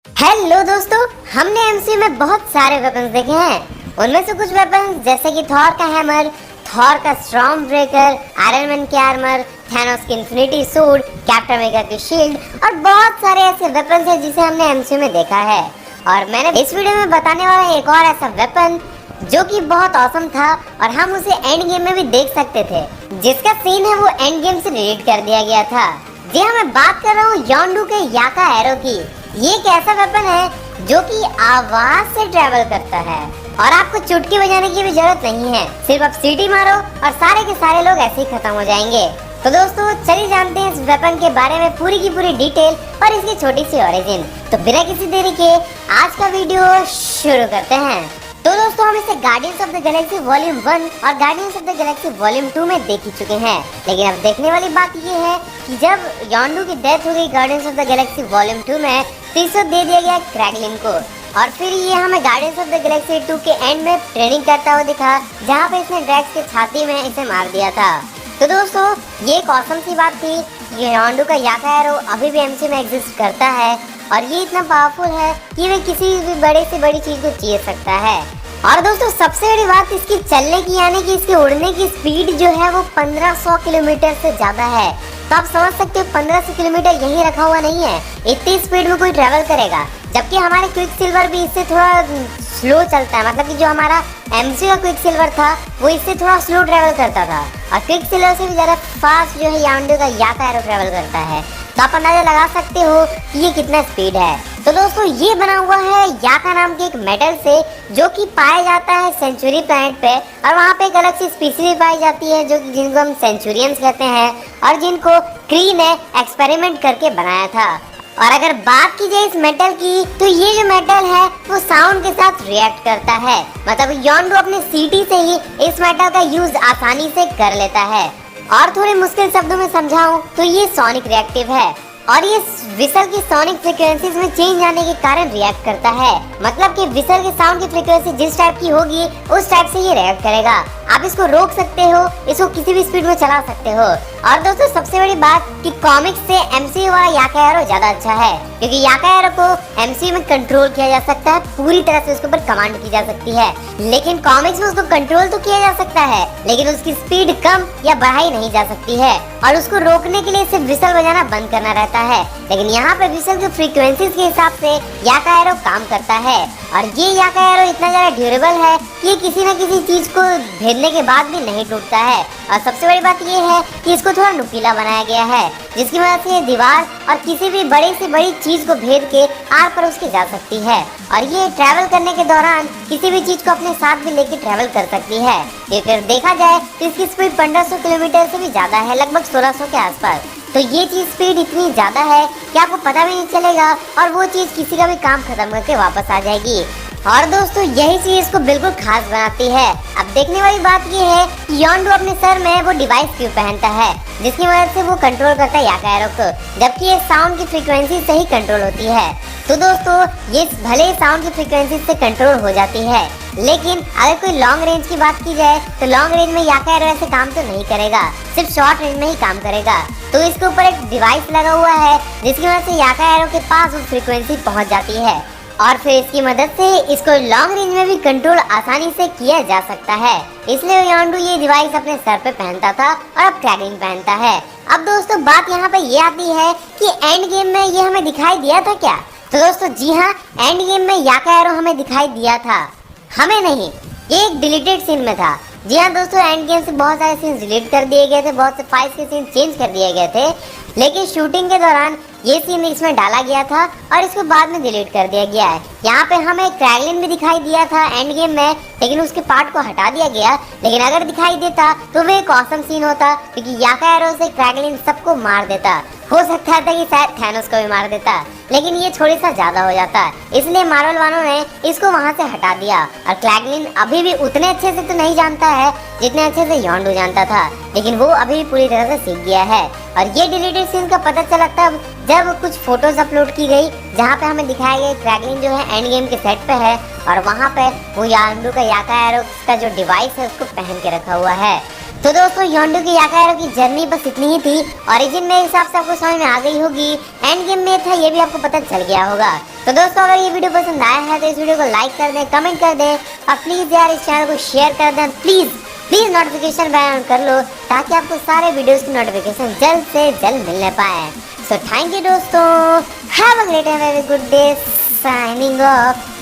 Hello दोस्तों, हमने MCU में बहुत सारे वेपन्स देखे हैं। उनमें से कुछ वेपन्स जैसे कि थॉर का हैमर, थॉर का स्टॉर्म ब्रेकर, आयरन मैन के आर्मर, थैनोस की इन्फिनिटी सूट, कैप्टन अमेरिका की शील्ड और बहुत सारे ऐसे वेपन्स हैं जिसे हमने एमसीयू में देखा है। और मैंने इस वीडियो में बताने वाला एक और ऐसा वेपन जो कि बहुत औसम था और हम उसे एंड गेम में भी देख सकते थे, जिसका सीन है वो एंड गेम से डिलीट कर दिया गया था। जी हाँ, मैं बात कर रहा हूँ योंडू के याका एरो की। ये एक ऐसा वेपन है जो कि आवाज से ट्रेवल करता है और आपको चुटकी बजाने की भी जरूरत नहीं है। सिर्फ आप सीटी मारो और सारे के सारे लोग ऐसे ही खत्म हो जाएंगे। तो दोस्तों चलिए जानते हैं इस वेपन के बारे में पूरी की पूरी डिटेल और इसकी छोटी सी ओरिजिन। तो बिना किसी देरी के आज का वीडियो शुरू करते हैं। तो दोस्तों हम इसे guardians of the Galaxy volume 1 और guardians of the Galaxy volume 2 में देख ही चुके हैं। लेकिन अब देखने वाली बात ये है कि जब योंडू की डेथ हो गई guardians of the Galaxy volume 2 में, तो इसे दे दिया गया क्रैगलिन को और फिर ये हमें गार्डियंस ऑफ द गैलेक्सी 2 के एंड में ट्रेनिंग करता हुआ दिखा, जहाँ पे इसने ड्रैक्स के छाती में इसे मार दिया था। तो दोस्तों ये एक औसम सी बात थी। ये योंडू का याका एरो अभी भी एमसीयू में एग्जिस्ट करता है और ये इतना पावरफुल है कि वे किसी भी बड़े से बड़ी चीज को चीर सकता है। और दोस्तों सबसे बड़ी बात इसकी चलने की यानी कि इसके उड़ने की स्पीड जो है वो 1500 किलोमीटर से ज्यादा है। तो आप समझ सकते हो 1500 किलोमीटर यही रखा हुआ नहीं है, इतनी स्पीड में कोई ट्रेवल करेगा। जबकि हमारे क्विक सिल्वर भी इससे थोड़ा स्लो चलता है, मतलब कि जो हमारा एमसीयू का क्विक सिल्वर था वो इससे थोड़ा स्लो ट्रेवल करता था और क्विक सिल्वर से भी ज्यादा फास्ट जो है योंडू का याका एरो ट्रेवल करता है। तो आप अंदाजा लगा सकते हो कि ये कितना स्पीड है। तो दोस्तों ये बना हुआ है याका नाम के एक मेटल से, जो कि पाया जाता है सेंचुरी प्लैनेट पे और वहाँ पे एक अलग सी स्पीसीज भी पाई जाती है जो कि जिनको हम सेंचुरियंस कहते हैं और जिनको क्री ने एक्सपेरिमेंट करके बनाया था। और अगर बात की जाए इस मेटल की, तो ये जो मेटल है वो साउंड के साथ रिएक्ट करता है। मतलब योंडू अपने सीटी से ही इस मेटल का यूज आसानी से कर लेता है। और थोड़े मुश्किल शब्दों में समझाऊं तो ये सोनिक रिएक्टिव है और ये विसल की सोनिक फ्रीक्वेंसीज में चेंज आने के कारण रिएक्ट करता है। मतलब कि विसल के साउंड की फ्रीक्वेंसी जिस टाइप की होगी उस टाइप से ये रिएक्ट करेगा। आप इसको रोक सकते हो, इसको किसी भी स्पीड में चला सकते हो। और दोस्तों सबसे बड़ी बात कि कॉमिक्स से एमसीयू वाला याका एरो ज्यादा अच्छा है, क्योंकि याका एरो को एमसीयू में कंट्रोल किया जा सकता है, पूरी तरह से उसके ऊपर कमांड की जा सकती है। लेकिन कॉमिक्स में उसको कंट्रोल तो किया जा सकता है लेकिन उसकी स्पीड कम या बढ़ाई नहीं जा सकती है और उसको रोकने के लिए सिर्फ विसल बजाना बंद करना रहता है। लेकिन यहाँ पे विसल की फ्रीक्वेंसीज के हिसाब से याका एरो काम करता है और ये याका एरो इतना ज्यादा ड्यूरेबल है कि ये किसी न किसी चीज को भेदने के बाद भी नहीं टूटता है। और सबसे बड़ी बात ये है कि इसको थोड़ा नुकीला बनाया गया है, जिसकी वजह से ये दीवार और किसी भी बड़ी से बड़ी चीज को भेद के आर पर उसके जा सकती है और ये ट्रैवल करने के दौरान किसी भी चीज को अपने साथ भी लेके ट्रैवल कर सकती है। अगर देखा जाए तो इसकी स्पीड 1500 किलोमीटर से भी ज्यादा है, लगभग 1600 के आसपास। तो ये चीज स्पीड इतनी ज्यादा है कि आपको पता भी नहीं चलेगा और वो चीज किसी का भी काम खत्म करके वापस आ जाएगी। और दोस्तों यही चीज इसको बिल्कुल खास बनाती है। अब देखने वाली बात ये है कि योंडू अपने सर में वो डिवाइस क्यों पहनता है जिसकी मदद से वो कंट्रोल करता है याका एरो को, जबकि ये साउंड की फ्रीक्वेंसी से ही कंट्रोल होती है। तो दोस्तों ये भले साउंड की फ्रीक्वेंसी से कंट्रोल हो जाती है, लेकिन अगर कोई लॉन्ग रेंज की बात की जाए तो लॉन्ग रेंज में याका एरो ऐसे काम तो नहीं करेगा, सिर्फ शॉर्ट रेंज में ही काम करेगा। तो इसके ऊपर एक डिवाइस लगा हुआ है जिसकी वजह से याका एरो के पास वो फ्रीक्वेंसी पहुंच जाती है और फिर इसकी मदद से इसको लॉन्ग रेंज में भी कंट्रोल आसानी से किया जा सकता है। इसलिए योंडू ये डिवाइस अपने सर पे पहनता था और अब क्रैगलिन पहनता है। अब दोस्तों बात यहाँ पे ये आती है कि एंड गेम में ये हमें दिखाई दिया था क्या? तो दोस्तों जी हाँ, एंड गेम में याका एरो हमें दिखाई दिया था। हमें नहीं, ये एक डिलीटेड सीन में था। जी हाँ दोस्तों, एंड गेम से बहुत सारे सीन डिलीट कर दिए गए थे, बहुत से फाइल्स के सीन चेंज कर दिए गए थे, लेकिन शूटिंग के दौरान ये सीन इसमें डाला गया था और इसको बाद में डिलीट कर दिया गया है। यहाँ पे हमें क्रैगलिन भी दिखाई दिया था एंड गेम में, लेकिन उसके पार्ट को हटा दिया गया। लेकिन अगर दिखाई देता तो वो एक ऑसम सीन होता, क्योंकि याका एरो से क्रैगलिन सबको मार देता। हो सकता था कि शायद थैनोस को भी मार देता, लेकिन ये थोड़ी सा ज्यादा हो जाता, इसलिए मार्वल वालों ने इसको वहां से हटा दिया। और क्रैगलिन अभी भी उतने अच्छे से तो नहीं जानता है जितने अच्छे से योंडू जानता था, लेकिन वो अभी भी पूरी तरह से सीख गया है। और ये डिलीटेड सीन का पता चला तब जब कुछ फोटोज अपलोड की गई, जहाँ पे हमें दिखाया गया क्रैगलिन जो है एंड गेम के सेट पे है और वहाँ पे वो योंडू का याका एरो का जो डिवाइस है उसको पहन के रखा हुआ है। तो दोस्तों योंडू की याकारो की जर्नी बस इतनी ही थी। ओरिजिन में हिसाब से आपको समझ में आ गई होगी, एंड गेम में था ये भी आपको पता चल गया होगा। तो दोस्तों अगर ये वीडियो पसंद आया है तो इस वीडियो को लाइक कर दें, कमेंट कर दें और प्लीज यार इस चैनल को शेयर कर दें। प्लीज नोटिफिकेशन बेल ऑन कर लो ताकि आपको सारे वीडियोस की नोटिफिकेशन जल्द से जल्द मिलने पाए। सो थैंक यू दोस्तों, have a great and very good day, signing off.